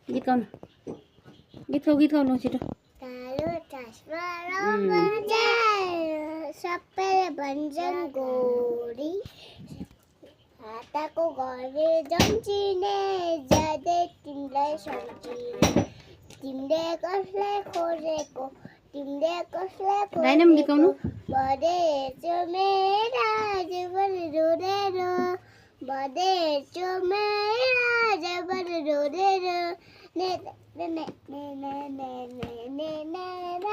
गीत गाउनु गीत गाउनु छिटो सबैले भन्छन् गोरी हातको घरे जम्चिने जाँदै तिमीलाई सम्झिने तिमीले कसलाई खोजेको तिमीले कसलाई राइनम गीत गाउनु बढेछु मेरा जीवन रोडेर बढेछु मेरा जीवन रोडेर ने ने ने ने ने ने ने ने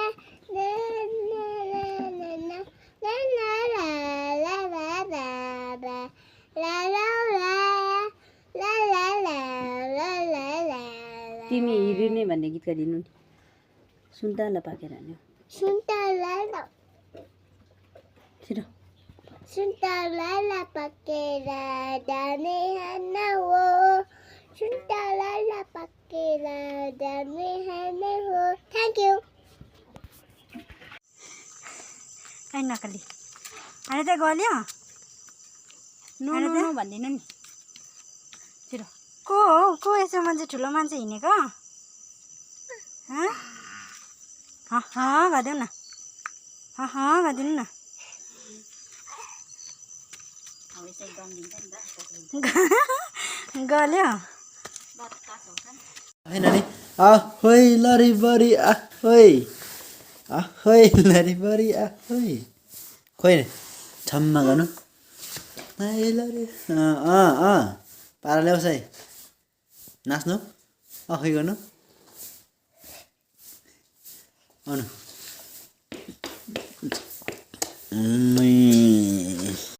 तिमी हिरिने भन्ने गीत गाइदिनु नि सुन्तला पाकेर नि सुन्तला छिटो सुन्तला पाकेर जाने हैन हो सुन्तला पाकेर जाने हैन हो थ्यांक यू काइन नकली अरे त गल्यो नो नो नो भन्दिनु नि छिटो को यसो मान्छे ठुलो मान्छे हिँडेको गरिदेऊ न गरिदिनु न गल्यो होइन नि आहोइ लरिबरी आहोइ लरिबरी आहोइ खोइ नि ठम्मा गर्नु लरी पारा ल्याउँछ है नाच्नु खै गर्नु आउनु